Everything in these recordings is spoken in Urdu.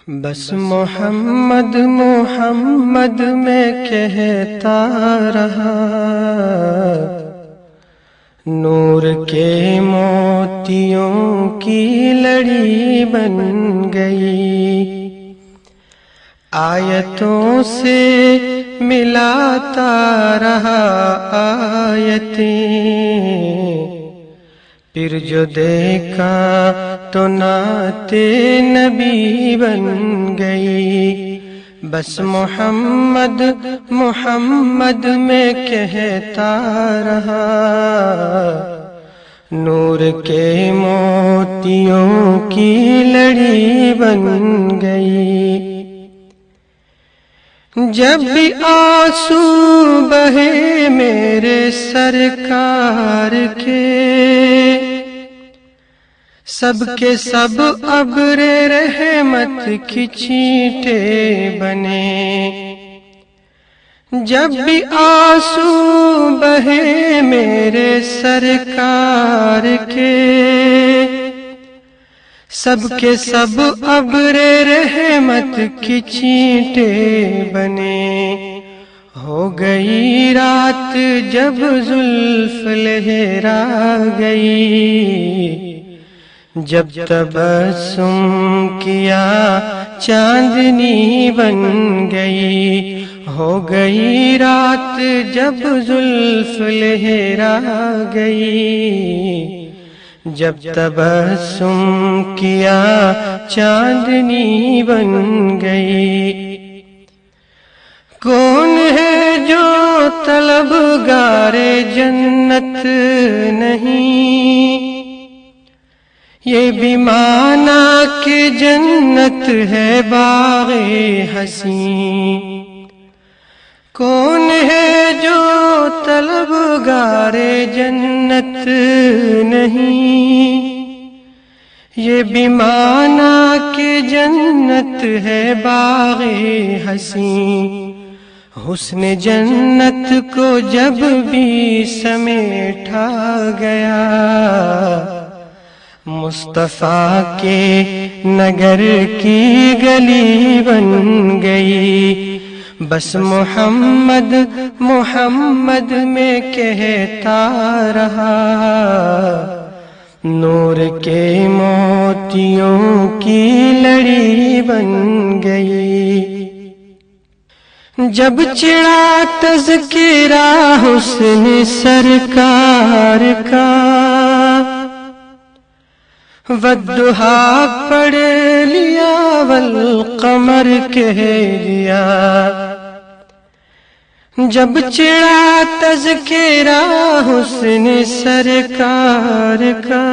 بس محمد محمد میں کہتا رہا، نور کے موتیوں کی لڑی بن گئی، آیتوں سے ملاتا رہا آیتیں، پھر جو دیکھا تو نعت نبی بن گئی۔ بس محمد محمد میں کہتا رہا، نور کے موتیوں کی لڑی بن گئی۔ جب بھی آنسو بہے میرے سرکار کے، سب کے سب ابر رحمت کی چھینٹیں بنے۔ جب بھی آنسو بہے میرے سرکار کے، سب کے سب ابر رحمت کی چھینٹیں بنے۔ ہو گئی رات جب زلف لہرا گئی، جب تبسم کیا چاندنی بن گئی۔ ہو گئی رات جب زلف لہرا گئی، جب تبسم کیا چاندنی بن گئی۔ کون ہے جو طلبگار جنت نہیں، یہ بھی مانا کہ جنت ہے باغ حسین۔ کون ہے جو طلبگار جنت نہیں، یہ بھی مانا کہ جنت ہے باغ حسین۔ حسن جنت کو جب بھی سمیٹا گیا، مصطفیٰ کے نگر کی گلی بن گئی۔ بس محمد محمد میں کہتا رہا، نور کے موتیوں کی لڑی بن گئی۔ جب چڑھا تذکرہ حسن سرکار کا، والضحیٰ پڑھ لیا والقمر کہہ دیا۔ جب چڑھا تذکرہ حسن سرکار کا،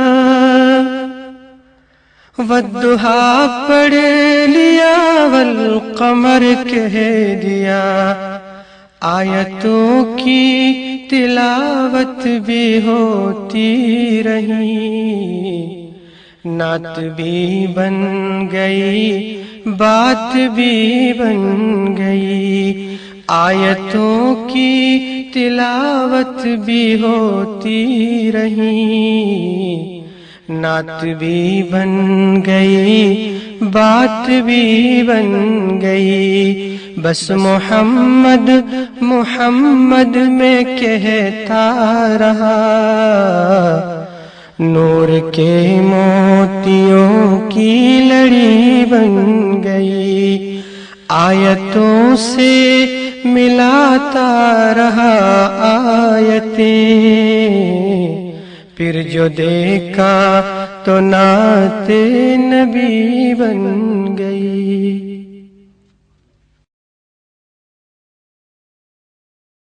والضحیٰ پڑھ لیا والقمر کہہ دیا۔ آیتوں کی تلاوت بھی ہوتی رہی، نعت بھی بن گئی، بات بھی بن گئی۔ آیتوں کی تلاوت بھی ہوتی رہی، نعت بھی بن گئی، بات بھی بن گئی۔ بس محمد محمد میں کہتا رہا، نور کے موتیوں کی لڑی بن گئی۔ آیتوں سے ملاتا رہا آیتیں، پھر جو دیکھا تو نعت نبی بن گئی۔